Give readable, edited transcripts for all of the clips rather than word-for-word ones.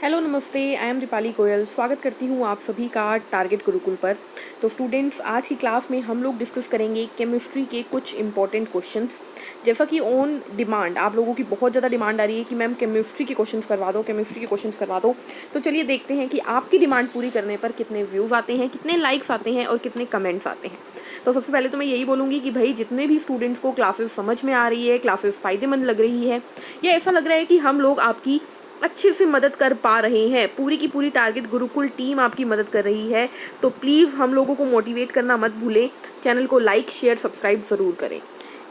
Hello नमस्ते, I am Deepali Goyal. स्वागत करती हूँ आप सभी का टारगेट गुरुकुल पर। तो स्टूडेंट्स, आज की क्लास में हम लोग डिस्कस करेंगे केमिस्ट्री के कुछ इंपॉर्टेंट क्वेश्चंस। जैसा कि ऑन डिमांड आप लोगों की बहुत ज़्यादा डिमांड आ रही है कि मैम केमिस्ट्री के क्वेश्चंस करवा दो, केमिस्ट्री के क्वेश्चंस करवा दो। तो चलिए देखते हैं कि आपकी डिमांड पूरी करने पर कितने व्यूज़ आते हैं, कितने लाइक्स आते हैं और कितने कमेंट्स आते हैं। तो सबसे पहले तो मैं यही बोलूँगी कि भाई जितने भी स्टूडेंट्स को क्लासेस समझ में आ रही है, क्लासेस फ़ायदेमंद लग रही है, या ऐसा लग रहा है कि हम लोग आपकी अच्छे से मदद कर पा रहे हैं, पूरी की पूरी टारगेट गुरुकुल टीम आपकी मदद कर रही है, तो प्लीज़ हम लोगों को मोटिवेट करना मत भूलें। चैनल को लाइक शेयर सब्सक्राइब ज़रूर करें।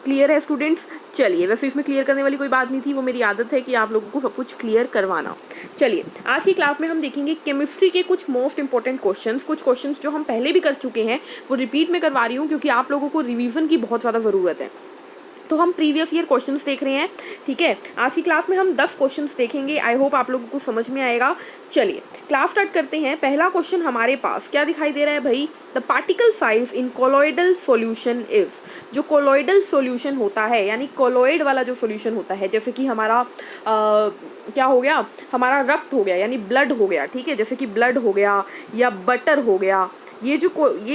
क्लियर है स्टूडेंट्स? चलिए, वैसे इसमें क्लियर करने वाली कोई बात नहीं थी, वो मेरी आदत है कि आप लोगों को सब कुछ क्लियर करवाना। चलिए, आज की क्लास में हम देखेंगे केमिस्ट्री के कुछ मोस्ट इंपॉर्टेंट क्वेश्चंस। कुछ क्वेश्चंस जो हम पहले भी कर चुके हैं वो रिपीट में करवा रही हूँ, क्योंकि आप लोगों को रिवीजन की बहुत ज़्यादा ज़रूरत है। तो हम प्रीवियस ईयर क्वेश्चंस देख रहे हैं, ठीक है। आज की क्लास में हम 10 क्वेश्चंस देखेंगे। आई होप आप लोगों को समझ में आएगा। चलिए क्लास स्टार्ट करते हैं। पहला क्वेश्चन हमारे पास क्या दिखाई दे रहा है भाई? The particle size in colloidal solution is. जो कोलॉइडल सॉल्यूशन होता है, यानी कोलॉइड वाला जो सॉल्यूशन होता है, जैसे कि हमारा क्या हो गया, हमारा रक्त हो गया यानी ब्लड हो गया, ठीक है। जैसे कि ब्लड हो गया या बटर हो गया, ये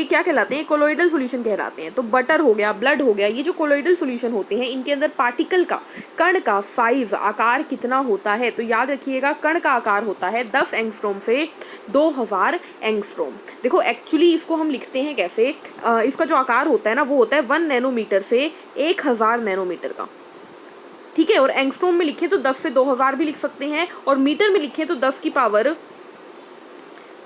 क्या कहलाते हैं? कोलोइडल सॉल्यूशन कहलाते हैं। तो बटर हो गया, ब्लड हो गया, ये जो कोलोइडल सॉल्यूशन होते हैं, इनके अंदर पार्टिकल का, कण का साइज, आकार कितना होता है? तो याद रखिएगा, कण का आकार होता है 10 एंगस्ट्रॉम से 2000 एंगस्ट्रॉम। देखो एक्चुअली इसको हम लिखते हैं कैसे, इसका जो आकार होता है ना, वो होता है 1 नैनोमीटर से 1000 नैनोमीटर का, ठीक है। और एंगस्ट्रॉम में लिखें तो 10 से 2000 भी लिख सकते हैं, और मीटर में लिखें तो 10 की पावर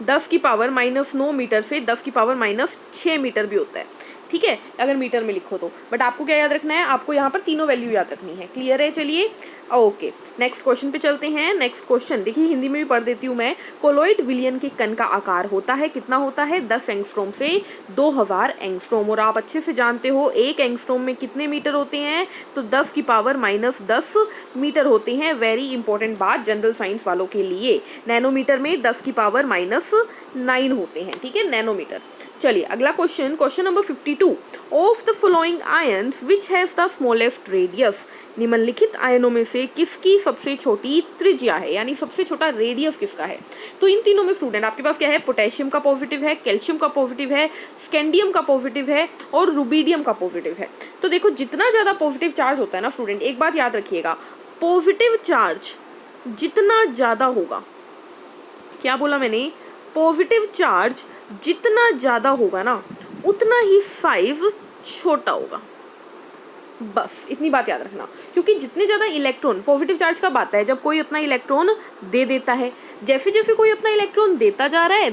-9 मीटर से 10 की पावर -6 मीटर भी होता है, ठीक है, अगर मीटर में लिखो तो। बट आपको क्या याद रखना है? आपको यहाँ पर तीनों वैल्यू याद रखनी है। क्लियर है? चलिए ओके, नेक्स्ट क्वेश्चन पे चलते हैं। नेक्स्ट क्वेश्चन देखिए, हिंदी में भी पढ़ देती हूँ मैं। कोलोइड विलियन के कण का आकार होता है, कितना होता है? 10 एंगस्ट्रॉम से 2000 एंगस्ट्रॉम। और आप अच्छे से जानते हो 1 एंगस्ट्रॉम में कितने मीटर होते हैं? तो 10 की पावर -10 मीटर होते हैं। वेरी इंपॉर्टेंट बात जनरल साइंस वालों के लिए। नैनोमीटर में 10 की पावर -9 होते हैं, ठीक है, नैनोमीटर। चलिए अगला question, question number 52। Of the following ions which has the smallest radius. निम्नलिखित आयनों में से किसकी सबसे छोटी त्रिज्या है, यानी सबसे छोटा रेडियस किसका है? तो इन तीनों में स्टूडेंट आपके पास क्या है? पोटेशियम का पॉजिटिव है, कैल्शियम का पॉजिटिव है, स्कैंडियम का पॉजिटिव है और रुबीडियम का पॉजिटिव है। तो देखो, जितना ज़्यादा पॉजिटिव चार्ज होता है ना स्टूडेंट, एक बात याद रखिएगा, पॉजिटिव चार्ज जितना ज़्यादा होगा, क्या बोला मैंने? पॉजिटिव चार्ज जितना ज़्यादा होगा ना, उतना ही साइज छोटा होगा। बस इतनी बात याद रखना, क्योंकि जितने ज़्यादा इलेक्ट्रॉन, पॉजिटिव चार्ज कब आता है? जब कोई अपना इलेक्ट्रॉन दे देता है। जैसे जैसे कोई अपना इलेक्ट्रॉन देता जा रहा है,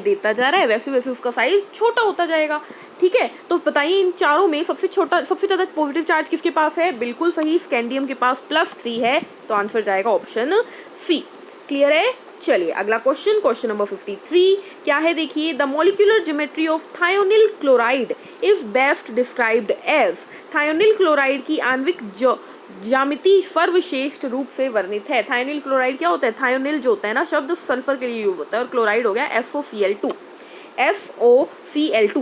वैसे वैसे उसका साइज छोटा होता जाएगा, ठीक है। तो बताइए इन चारों में सबसे ज़्यादा पॉजिटिव चार्ज किसके पास है? बिल्कुल सही, स्कैंडियम के पास +3 है। तो आंसर जाएगा ऑप्शन सी। क्लियर है? चलिए अगला क्वेश्चन, क्वेश्चन नंबर 53 क्या है? देखिए, the molecular geometry of thionyl chloride is best described as. Thionyl chloride की आणविक ज्यामिति सर्वश्रेष्ठ रूप से वर्णित है। थायोनिल क्लोराइड क्या होता है? थायोनिल जो होता है ना शब्द, सल्फर के लिए यूज होता है, और क्लोराइड हो गया SOCl2।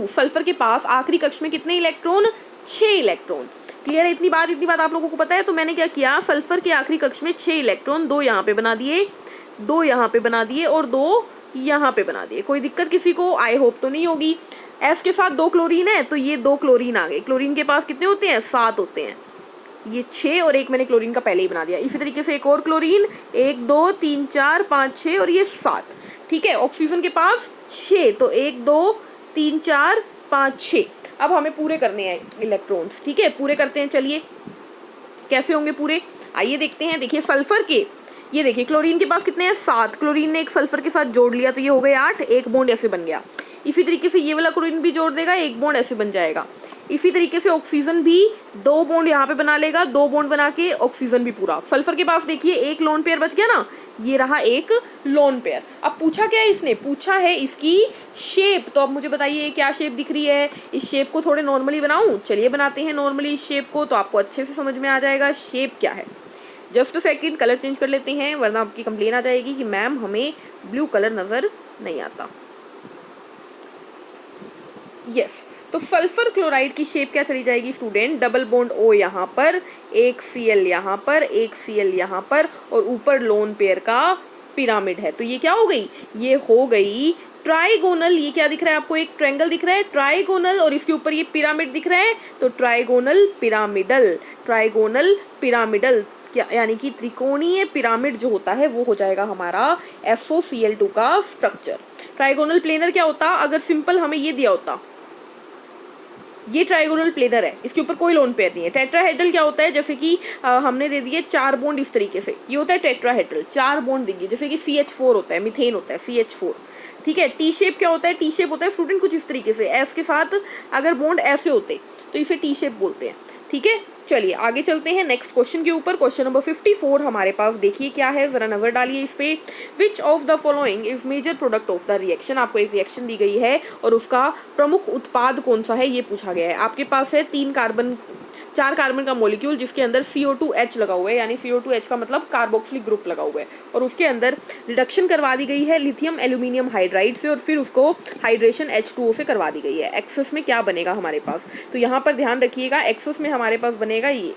सल्फर के पास आखिरी कक्ष में कितने इलेक्ट्रॉन? 6 इलेक्ट्रॉन। क्लियर है? इतनी बात आप लोगों को पता है। तो मैंने क्या किया, सल्फर के आखिरी कक्ष में 6 इलेक्ट्रॉन, 2 यहाँ पे बना दिए, 2 यहाँ पे बना दिए और 2 यहाँ पे बना दिए। कोई दिक्कत किसी को? आई होप तो नहीं होगी। एस के साथ 2 क्लोरीन है, तो ये 2 क्लोरीन आ गए। क्लोरीन के पास कितने होते हैं? 7 होते हैं। ये 6 और एक मैंने क्लोरीन का पहले ही बना दिया। इसी तरीके से एक और क्लोरीन, 1 2 3 4 5 6 और ये 7, ठीक है। ऑक्सीजन के पास 6, तो 1 2 3 4 5 6। अब हमें पूरे करने हैं इलेक्ट्रॉन्स, ठीक है, पूरे करते हैं। चलिए कैसे होंगे पूरे, आइए देखते हैं। देखिए सल्फर के, ये देखिए क्लोरीन के पास कितने हैं? 7। क्लोरीन ने एक सल्फर के साथ जोड़ लिया तो ये हो गए 8, एक बॉन्ड ऐसे बन गया। इसी तरीके से ये वाला क्लोरीन भी जोड़ देगा, एक बॉन्ड ऐसे बन जाएगा। इसी तरीके से ऑक्सीजन भी 2 बॉन्ड यहाँ पे बना लेगा, 2 बॉन्ड बना के ऑक्सीजन भी पूरा। सल्फर के पास देखिए एक लोन पेयर बच गया ना, ये रहा एक लोन पेयर। अब पूछा क्या है इसने? पूछा है इसकी शेप। तो अब मुझे बताइए क्या शेप दिख रही है? इस शेप को थोड़े नॉर्मली बनाऊं? चलिए बनाते हैं नॉर्मली इस शेप को, तो आपको अच्छे से समझ में आ जाएगा शेप क्या है। जस्ट सेकंड, कलर चेंज कर लेते हैं, वरना आपकी कंप्लेन आ जाएगी कि मैम हमें ब्लू कलर नज़र नहीं आता। यस, तो सल्फर क्लोराइड की शेप क्या चली जाएगी स्टूडेंट? डबल बॉन्ड O यहाँ पर, एक Cl यहाँ पर, एक Cl यहाँ पर, और ऊपर लोन पेयर का पिरामिड है। तो ये क्या हो गई, ये हो गई ट्राइगोनल। ये क्या दिख रहा है आपको, एक ट्रायंगल दिख रहा है ट्राइगोनल, और इसके ऊपर ये पिरामिड दिख रहा है, तो ट्राइगोनल पिरामिडल, ट्राइगोनल पिरामिडल क्या, यानी कि त्रिकोणीय पिरामिड जो होता है वो हो जाएगा हमारा SOCl2 का स्ट्रक्चर। ट्राइगोनल प्लेनर क्या होता, अगर सिंपल हमें ये दिया होता, ये ट्राइगोनल प्लेनर है, इसके ऊपर कोई लोन पेयर नहीं है। टेट्राहेड्रल क्या होता है, जैसे कि हमने दे दिए 4 बॉन्ड इस तरीके से, ये होता है टेट्राहेड्रल, 4 बॉन्ड देंगे, जैसे कि CH4 होता है, मीथेन होता है CH4, ठीक है। टी शेप क्या होता है, टी शेप होता है स्टूडेंट कुछ इस तरीके से, एस के साथ अगर बॉन्ड ऐसे होते तो इसे टी शेप बोलते हैं, ठीक है। चलिए आगे चलते हैं नेक्स्ट क्वेश्चन के ऊपर। क्वेश्चन नंबर 54 हमारे पास देखिए क्या है, जरा नजर डालिए इस पे। Which of the following is major product of the reaction, आपको एक रिएक्शन दी गई है और उसका प्रमुख उत्पाद कौन सा है ये पूछा गया है। आपके पास है 4 कार्बन का मॉलिक्यूल जिसके अंदर CO2H लगा हुआ है, यानी CO2H का मतलब कार्बोक्सिलिक ग्रुप लगा हुआ है, और उसके अंदर रिडक्शन करवा दी गई है लिथियम एल्यूमिनियम हाइड्राइड से, और फिर उसको हाइड्रेशन H2O से करवा दी गई है। एक्सेस में क्या बनेगा हमारे पास, तो यहाँ पर ध्यान रखिएगा, एक्सेस में हमारे पास बनेगा ये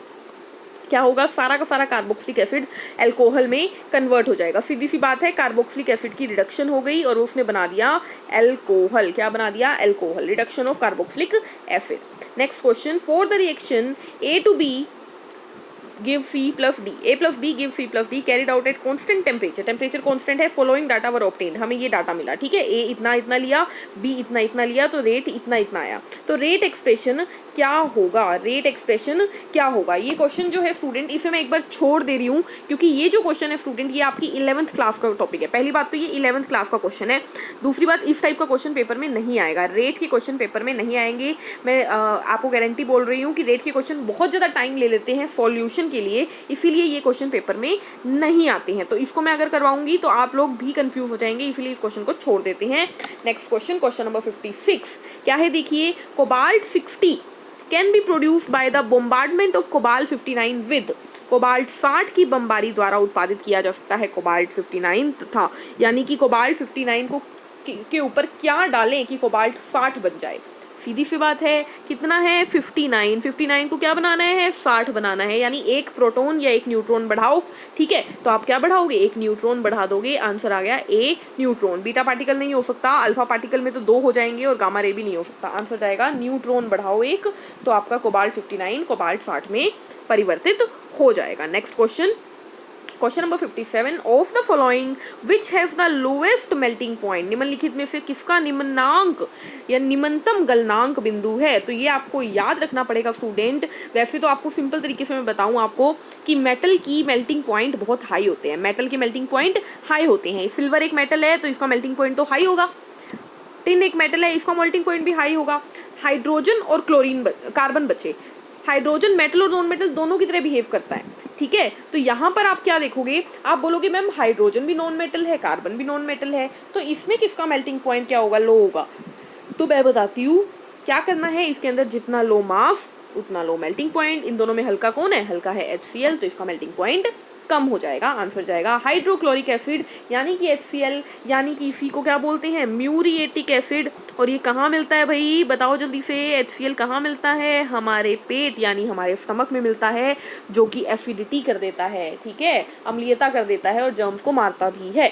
क्या होगा, सारा का सारा कार्बोक्सिलिक एसिड अल्कोहल में कन्वर्ट हो जाएगा। सीधी सी बात है, कार्बोक्सिलिक एसिड की रिडक्शन हो गई और उसने बना दिया अल्कोहल। क्या बना दिया, alcohol, reduction of carboxylic acid. Next question, for the reaction A to B give C plus D, A plus B give C plus D carried out at constant temperature, temperature constant है, following data वर obtained, हमें ये data मिला, ठीक है। A इतना इतना लिया, B इतना इतना लिया, तो रेट इतना इतना आया। तो रेट एक्सप्रेशन क्या होगा, रेट एक्सप्रेशन क्या होगा, ये क्वेश्चन जो है स्टूडेंट इसे मैं एक बार छोड़ दे रही हूँ, क्योंकि ये जो क्वेश्चन है स्टूडेंट ये आपकी 11th क्लास का टॉपिक है। पहली बात तो ये 11th क्लास का क्वेश्चन है, दूसरी बात इस टाइप का क्वेश्चन पेपर में नहीं आएगा, रेट के क्वेश्चन पेपर में नहीं आएंगे। मैं आपको गारंटी बोल रही हूँ कि रेट के क्वेश्चन बहुत ज़्यादा टाइम ले लेते हैं सॉल्यूशन के लिए, इसीलिए ये क्वेश्चन पेपर में नहीं आते हैं। तो इसको मैं अगर करवाऊंगी तो आप लोग भी कंफ्यूज हो जाएंगे, इसीलिए इस क्वेश्चन को छोड़ देते हैं। नेक्स्ट क्वेश्चन, क्वेश्चन नंबर 56 क्या है देखिए, cobalt 60 can be produced by the bombardment of cobalt 59 with, cobalt 60 की बमबारी द्वारा उत्पादित किया जा सकता है कोबाल्ट 59 तथा, यानी कि कोबाल्ट 59 को के ऊपर क्या डालें कि कोबाल्ट 60 बन जाए। सीधी सी बात है, कितना है 59 को क्या बनाना है 60 बनाना है, यानी एक प्रोटॉन या एक न्यूट्रॉन बढ़ाओ, ठीक है। तो आप क्या बढ़ाओगे, एक न्यूट्रॉन बढ़ा दोगे, आंसर आ गया ए न्यूट्रॉन। बीटा पार्टिकल नहीं हो सकता, अल्फा पार्टिकल में तो 2 हो जाएंगे और गामा रे भी नहीं हो सकता, आंसर जाएगा न्यूट्रॉन बढ़ाओ एक, तो आपका कोबाल्ट 59 कोबाल्ट 60 में परिवर्तित हो जाएगा। Next question, question number 57 of the following which has the lowest melting point, निम्नलिखित में से किसका निम्नांक या निम्नतम गलनांक बिंदु है। तो ये आपको याद रखना पड़ेगा स्टूडेंट। वैसे तो आपको सिंपल तरीके से मैं बताऊं आपको कि मेटल की मेल्टिंग पॉइंट बहुत हाई होते हैं, मेटल के मेल्टिंग पॉइंट हाई होते हैं। सिल्वर एक मेटल है तो इसका मेल्टिंग पॉइंट तो हाई होगा, टिन एक मेटल है इसका मेल्टिंग पॉइंट भी हाई होगा। हाइड्रोजन और क्लोरीन कार्बन बचे, हाइड्रोजन मेटल और नॉन मेटल दोनों की तरह बिहेव करता है, ठीक है। तो यहाँ पर आप क्या देखोगे, आप बोलोगे मैम हाइड्रोजन भी नॉन मेटल है, कार्बन भी नॉन मेटल है, तो इसमें किसका मेल्टिंग पॉइंट क्या होगा, लो होगा। तो मैं बताती हूँ क्या करना है, इसके अंदर जितना लो मास उतना लो मेल्टिंग पॉइंट। इन दोनों में हल्का कौन है, हल्का है HCl, तो इसका मेल्टिंग पॉइंट कम हो जाएगा, आंसर जाएगा हाइड्रोक्लोरिक एसिड, यानी कि HCl, यानी कि इसी को क्या बोलते हैं म्यूरिएटिक एसिड। और ये कहाँ मिलता है भाई, बताओ जल्दी से, HCl कहाँ मिलता है, हमारे पेट यानी हमारे स्टमक में मिलता है, जो कि एसिडिटी कर देता है, ठीक है, अम्लीयता कर देता है और जर्म्स को मारता भी है।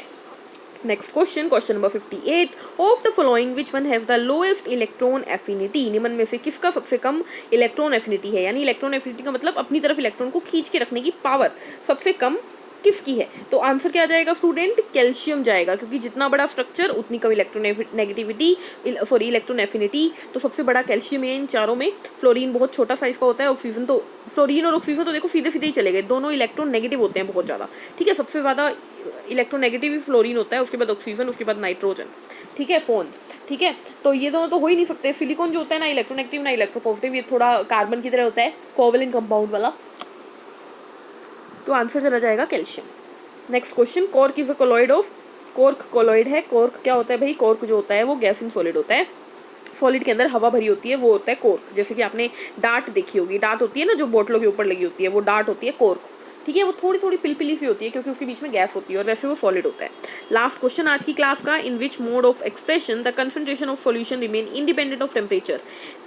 Next question, question number 58 of the following which one has the lowest electron affinity, निम्न में से किसका सबसे कम इलेक्ट्रॉन एफिनिटी है, यानी इलेक्ट्रॉन एफिनिटी का मतलब अपनी तरफ इलेक्ट्रॉन को खींच के रखने की पावर सबसे कम किसकी है। तो आंसर क्या जाएगा स्टूडेंट, कैल्शियम जाएगा, क्योंकि जितना बड़ा स्ट्रक्चर उतनी कम इलेक्ट्रॉन एफिनिटी, तो सबसे बड़ा कैल्शियम है इन चारों में। फ्लोरीन बहुत छोटा साइज का होता है, ऑक्सीजन तो, फ्लोरीन और ऑक्सीजन तो देखो सीधे सीधे ही चले गए, दोनों इलेक्ट्रॉन नेगेटिव होते हैं बहुत ज़्यादा, ठीक है। सबसे ज़्यादा इलेक्ट्रोनेगेटिव ही फ्लोरीन होता है, उसके बाद ऑक्सीजन, उसके बाद नाइट्रोजन, ठीक है, फोन, ठीक है। तो ये दोनों तो हो ही नहीं सकते। सिलिकॉन जो होता है ना इलेक्ट्रोनेगेटिव ना इलेक्ट्रोपॉजिटिव, ये थोड़ा कार्बन की तरह होता है, कोवलेंट कंपाउंड वाला, तो आंसर चला जाएगा calcium. Next question, cork is a colloid of, cork colloid है। कॉर्क क्या होता है भाई, कॉर्क जो होता है वो गैस इन सॉलिड होता है, सॉलिड के अंदर हवा भरी होती है, वो होता है कॉर्क। जैसे कि आपने डार्ट देखी होगी, डार्ट होती है ना जो बोतलों के ऊपर लगी होती है, वो डार्ट होती है कॉर्क, ठीक है। वो थोड़ी थोड़ी पिलपिली सी होती है क्योंकि उसके बीच में गैस होती है, और वैसे वो सॉलिड होता है। लास्ट क्वेश्चन आज की क्लास का, in which mode of expression the concentration of solution remain independent of temperature,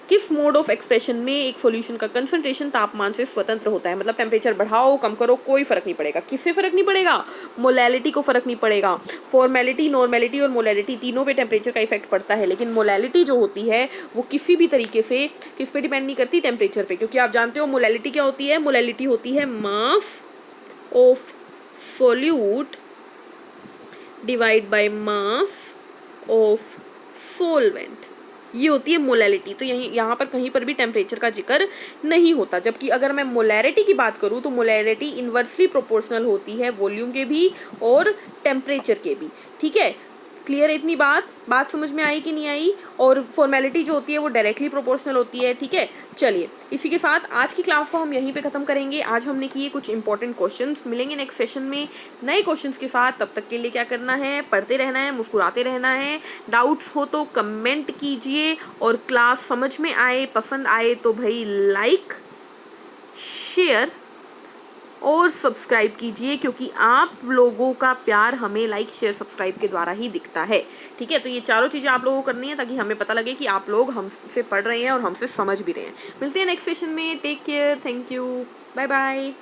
किस मोड ऑफ एक्सप्रेशन में एक सॉल्यूशन का कंसंट्रेशन तापमान से स्वतंत्र होता है? मतलब टेम्परेचर बढ़ाओ कम करो कोई फर्क नहीं पड़ेगा। किससे फर्क नहीं पड़ेगा? मोलैलिटी को फर्क नहीं पड़ेगा। फॉर्मेलिटी, नॉर्मेलिटी और मोलैलिटी तीनों पे टेम्परेचर का इफेक्ट पड़ता है, लेकिन मोलैलिटी जो होती है वो किसी भी तरीके से किस पे डिपेंड नहीं करती? टेम्परेचर पे। क्योंकि आप जानते हो मोलैलिटी क्या होती है? मोलैलिटी होती है mass of solute divide by mass of solvent, ये होती है मोलैलिटी। तो यहाँ पर कहीं पर भी टेम्परेचर का जिक्र नहीं होता। जबकि अगर मैं मोलैरिटी की बात करूँ तो मोलैरिटी इन्वर्सली प्रोपोर्शनल होती है वॉल्यूम के भी और टेम्परेचर के भी। ठीक है, क्लियर है इतनी बात समझ में आई कि नहीं आई? और फॉर्मेलिटी जो होती है वो डायरेक्टली प्रोपोर्शनल होती है। ठीक है, चलिए इसी के साथ आज की क्लास को हम यहीं पे ख़त्म करेंगे। आज हमने किए कुछ इंपॉर्टेंट क्वेश्चंस। मिलेंगे नेक्स्ट सेशन में नए क्वेश्चंस के साथ। तब तक के लिए क्या करना है? पढ़ते रहना है, मुस्कुराते रहना है। डाउट्स हो तो कमेंट कीजिए, और क्लास समझ में आए, पसंद आए तो भाई लाइक, शेयर और सब्सक्राइब कीजिए, क्योंकि आप लोगों का प्यार हमें लाइक शेयर सब्सक्राइब के द्वारा ही दिखता है। ठीक है, तो ये चारों चीज़ें आप लोगों को करनी है ताकि हमें पता लगे कि आप लोग हमसे पढ़ रहे हैं और हमसे समझ भी रहे हैं। मिलते हैं नेक्स्ट सेशन में। Take care, thank you, bye bye.